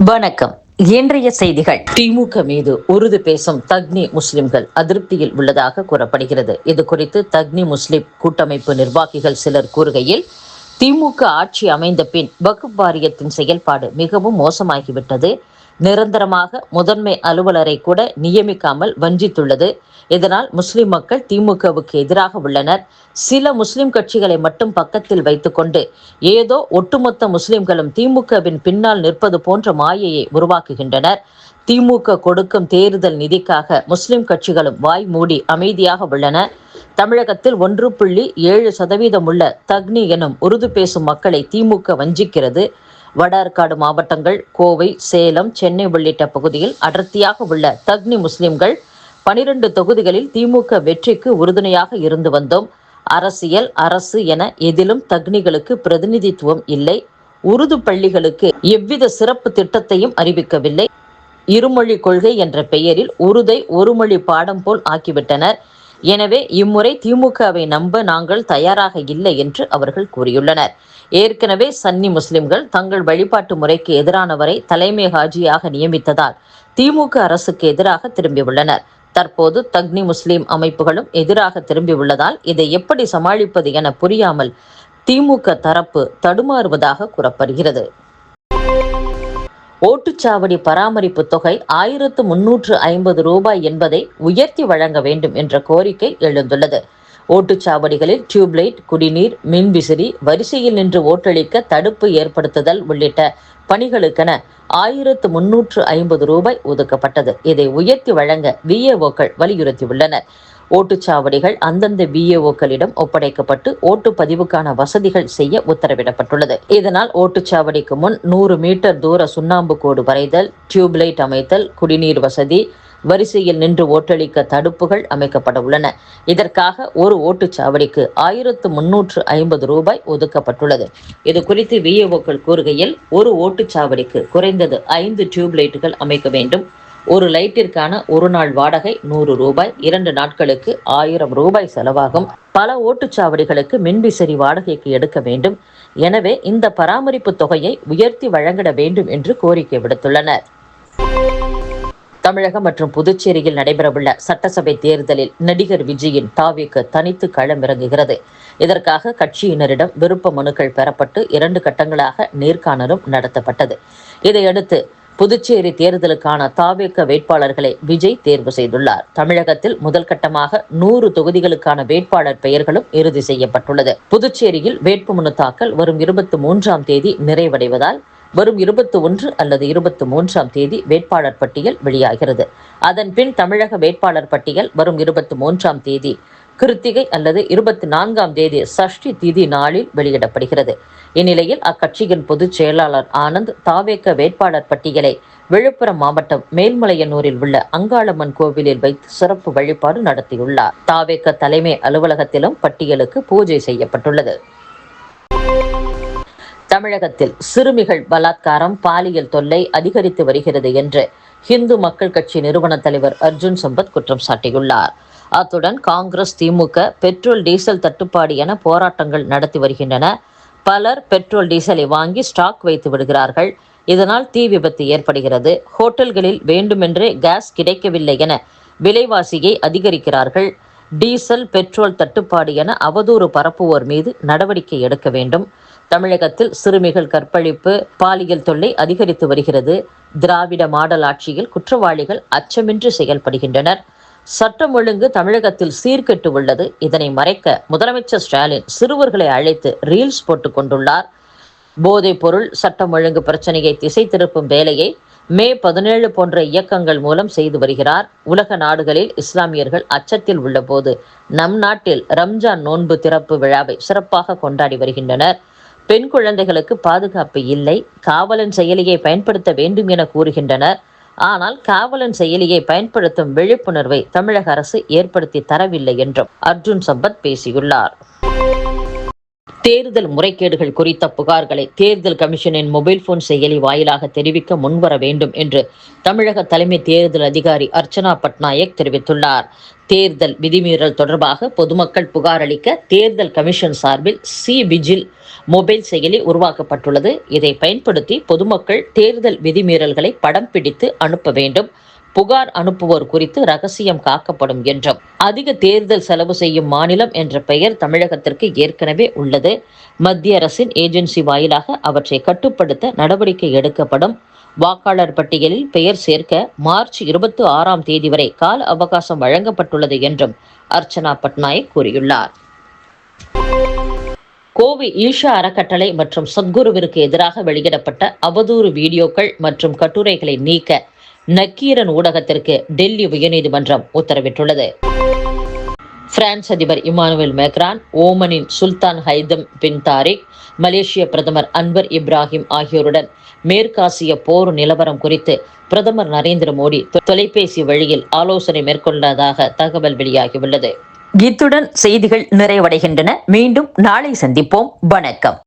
வணக்கம். இன்றைய செய்திகள். திமுக மீது உருது பேசும் தக்னி முஸ்லிம்கள் அதிருப்தியில் உள்ளதாக கூறப்படுகிறது. இது குறித்து தக்னி முஸ்லிம் கூட்டமைப்பு நிர்வாகிகள் சிலர் கூறுகையில், திமுக ஆட்சி அமைந்த பின் வக்ஃப் வாரியத்தின் செயல்பாடு மிகவும் மோசமாகிவிட்டது. நிரந்தரமாக முதன்மை அலுவலரை கூட நியமிக்காமல் வஞ்சித்துள்ளது. இதனால் முஸ்லிம் மக்கள் திமுகவுக்கு எதிராக உள்ளனர். சில முஸ்லிம் கட்சிகளை மட்டும் பக்கத்தில் வைத்துக்கொண்டு ஏதோ ஒட்டுமொத்த முஸ்லிம்களும் திமுகவின் பின்னால் நிற்பது போன்ற மாயையை உருவாக்குகின்றனர். திமுக கொடுக்கும் தேர்தல் நிதிக்காக முஸ்லிம் கட்சிகளும் வாய் மூடி அமைதியாக உள்ளன. தமிழகத்தில் 1.7% உள்ள தக்னி எனும் உருது பேசும் மக்களை திமுக வஞ்சிக்கிறது. வட ஆற்காடு மாவட்டங்கள், கோவை, சேலம், சென்னை உள்ளிட்ட பகுதியில் அடர்த்தியாக உள்ள தக்னி முஸ்லிம்கள் 12 தொகுதிகளில் திமுக வெற்றிக்கு உறுதுணையாக இருந்து வந்தோம். அரசியல், அரசு என எதிலும் தக்னிகளுக்கு பிரதிநிதித்துவம் இல்லை. உருது பள்ளிகளுக்கு எவ்வித சிறப்பு திட்டத்தையும் அறிவிக்கவில்லை. இருமொழி கொள்கை என்ற பெயரில் உருதை ஒருமொழி பாடம் போல் ஆக்கிவிட்டனர். எனவே இம்முறை திமுகவை நம்ப நாங்கள் தயாராக இல்லை என்று அவர்கள் கூறியுள்ளனர். ஏற்கனவே சன்னி முஸ்லிம்கள் தங்கள் வழிபாட்டு முறைக்கு எதிரானவரை தலைமை ஹாஜியாக நியமித்ததால் திமுக அரசுக்கு எதிராக திரும்பியுள்ளனர். தற்போது தக்னி முஸ்லிம் அமைப்புகளும் எதிராக திரும்பியுள்ளதால் இதை எப்படி சமாளிப்பது என புரியாமல் திமுக தரப்பு தடுமாறுவதாக கூறப்படுகிறது. ஓட்டுச்சாவடி பராமரிப்பு தொகை 1350 ரூபாய் என்பதை உயர்த்தி வழங்க வேண்டும் என்ற கோரிக்கை எழுந்துள்ளது. ஓட்டுச்சாவடிகளில் டியூப்லைட், குடிநீர், மின்விசிறி, வரிசையில் நின்று ஓட்டளிக்க தடுப்பு ஏற்படுத்துதல் உள்ளிட்ட பணிகளுக்கென 1350 ரூபாய் ஒதுக்கப்பட்டது. இதை உயர்த்தி வழங்க விஏஓக்கள் வலியுறுத்தியுள்ளனர். ஓட்டுச்சாவடிகள் அந்தந்த விஏஓக்களிடம் ஒப்படைக்கப்பட்டு ஓட்டுப்பதிவுக்கான வசதிகள் செய்ய உத்தரவிடப்பட்டுள்ளது. இதனால் ஓட்டுச்சாவடிக்கு முன் 100 மீட்டர் தூர சுண்ணாம்பு கோடு வரைதல், டியூப்லைட் அமைத்தல், குடிநீர் வசதி, வரிசையில் நின்று ஓட்டளிக்க தடுப்புகள் அமைக்கப்பட உள்ளன. இதற்காக ஒரு ஓட்டுச்சாவடிக்கு 1350 ரூபாய் ஒதுக்கப்பட்டுள்ளது. இது குறித்து விஏஓக்கள் கூறுகையில், ஒரு ஓட்டுச்சாவடிக்கு குறைந்தது 5 டியூப்லைட்டுகள் அமைக்க வேண்டும். ஒரு லைட்டிற்கான ஒரு நாள் வாடகை 100 ரூபாய், 2 நாட்களுக்கு 1000 ரூபாய் செலவாகும். பல ஓட்டுச்சாவடிகளுக்கு மின்விசிறி வாடகைக்கு எடுக்க வேண்டும். எனவே இந்த பராமரிப்பு தொகையை உயர்த்தி வழங்கிட வேண்டும் என்று கோரிக்கை விடுத்துள்ளனர். தமிழகம் மற்றும் புதுச்சேரியில் நடைபெறவுள்ள சட்டசபை தேர்தலில் நடிகர் விஜயின் தாவிக்கு தனித்து களமிறங்குகிறது. இதற்காக கட்சியினரிடம் விருப்ப மனுக்கள் பெறப்பட்டு 2 கட்டங்களாக நேர்காணலும் நடத்தப்பட்டது. இதையடுத்து புதுச்சேரி தேர்தலுக்கான தாவேக வேட்பாளர்களை விஜய் தேர்வு செய்துள்ளார். தமிழகத்தில் முதல் கட்டமாக 100 தொகுதிகளுக்கான வேட்பாளர் பெயர்களும் இறுதி செய்யப்பட்டுள்ளது. புதுச்சேரியில் வேட்புமனு தாக்கல் வரும் 23ஆம் தேதி நிறைவடைவதால் வரும் 21 அல்லது 23ஆம் தேதி வேட்பாளர் பட்டியல் வெளியாகிறது. அதன் பின் தமிழக வேட்பாளர் பட்டியல் வரும் 23ஆம் தேதி கிருத்திகை அல்லது 24ஆம் தேதி சஷ்டி திதி நாளில் வெளியிடப்படுகிறது. இந்நிலையில் அக்கட்சியின் பொதுச் செயலாளர் ஆனந்த் தாவேக வேட்பாளர் பட்டியலை விழுப்புரம் மாவட்டம் மேல்மலையனூரில் உள்ள அங்காளம்மன் கோவிலில் வைத்து சிறப்பு வழிபாடு நடத்தியுள்ளார். தாவேக தலைமை அலுவலகத்திலும் பட்டியலுக்கு பூஜை செய்யப்பட்டுள்ளது. தமிழகத்தில் சிறுமிகள் பலாத்காரம், பாலியல் தொல்லை அதிகரித்து வருகிறது என்று இந்து மக்கள் கட்சி நிறுவன தலைவர் அர்ஜுன் சம்பத் குற்றம் சாட்டியுள்ளார். அத்துடன் காங்கிரஸ், திமுக பெட்ரோல், டீசல் தட்டுப்பாடு என போராட்டங்கள் நடத்தி வருகின்றன. பலர் பெட்ரோல், டீசலை வாங்கி ஸ்டாக் வைத்து விடுகிறார்கள். இதனால் தீ விபத்து ஏற்படுகிறது. ஹோட்டல்களில் வேண்டுமென்றே கேஸ் கிடைக்கவில்லை என விலைவாசியை அதிகரிக்கிறார்கள். டீசல், பெட்ரோல் தட்டுப்பாடு என அவதூறு பரப்புவோர் மீது நடவடிக்கை எடுக்க வேண்டும். தமிழகத்தில் சிறுமிகள் கற்பழிப்பு, பாலியல் தொல்லை அதிகரித்து வருகிறது. திராவிட மாடல் ஆட்சியில் குற்றவாளிகள் அச்சமின்றி செயல்படுகின்றனர். சட்டம் ஒழுங்கு தமிழகத்தில் சீர்கெட்டு உள்ளது. இதனை மறைக்க முதலமைச்சர் ஸ்டாலின் சிறுவர்களை அழைத்து ரீல்ஸ் போட்டுக் கொண்டுள்ளார். போதைப் பொருள், சட்டம் ஒழுங்கு பிரச்சனையை திசை திருப்பும் வேலையை மே 17 போன்ற இயக்கங்கள் மூலம் செய்து வருகிறார். உலக நாடுகளில் இஸ்லாமியர்கள் அச்சத்தில் உள்ள போது நம் நாட்டில் ரம்ஜான் நோன்பு திறப்பு விழாவை சிறப்பாக கொண்டாடி வருகின்றனர். பெண் குழந்தைகளுக்கு பாதுகாப்பு இல்லை. காவலன் செயலியை பயன்படுத்த வேண்டும் என கூறுகின்றனர். ஆனால் காவலன் செயலியை பயன்படுத்தும் விழிப்புணர்வை தமிழக அரசு ஏற்படுத்தி தரவில்லை என்றும் அர்ஜுன் சம்பத் பேசியுள்ளார். தேர்தல் முறைகேடுகள் குறித்த புகார்களை தேர்தல் கமிஷனின் மொபைல் போன் செயலி வாயிலாக தெரிவிக்க முன்வர வேண்டும் என்று தமிழக தலைமை தேர்தல் அதிகாரி அர்ச்சனா பட்நாயக் தெரிவித்துள்ளார். தேர்தல் விதிமீறல் தொடர்பாக பொதுமக்கள் புகார் அளிக்க தேர்தல் கமிஷன் சார்பில் விஜில் மொபைல் செயலி உருவாக்கப்பட்டுள்ளது. இதை பயன்படுத்தி பொதுமக்கள் தேர்தல் விதிமீறல்களை படம் பிடித்து அனுப்ப வேண்டும். புகார் அனுப்புவோர் குறித்து ரகசியம் காக்கப்படும் என்றும், அதிக தேர்தல் செலவு செய்யும் மாநிலம் என்ற பெயர் தமிழகத்திற்கு ஏற்கனவே உள்ளது. மத்திய அரசின் ஏஜென்சி வாயிலாக அவற்றை கட்டுப்படுத்த நடவடிக்கை எடுக்கப்படும். வாக்காளர் பட்டியலில் பெயர் சேர்க்க மார்ச் 26ஆம் தேதி வரை கால அவகாசம் வழங்கப்பட்டுள்ளது என்றும் அர்ச்சனா பட்நாயக் கூறியுள்ளார். கோவை ஈஷா அறக்கட்டளை மற்றும் சத்குருவிற்கு எதிராக வெளியிடப்பட்ட அவதூறு வீடியோக்கள் மற்றும் கட்டுரைகளை நீக்க நக்கீரன் ஊடகத்திற்கு டெல்லி உயர்நீதிமன்றம் உத்தரவிட்டுள்ளது. பிரான்ஸ் அதிபர் இமானுவேல் மேக்ரான், ஓமனின் சுல்தான் ஹைதம் பின் தாரிக், மலேசிய பிரதமர் அன்வர் இப்ராஹிம் ஆகியோருடன் மேற்காசிய போர் நிலவரம் குறித்து பிரதமர் நரேந்திர மோடி தொலைபேசி வழியில் ஆலோசனை மேற்கொண்டதாக தகவல் வெளியாகியுள்ளது. இத்துடன் செய்திகள் நிறைவடைகின்றன. மீண்டும் நாளை சந்திப்போம். வணக்கம்.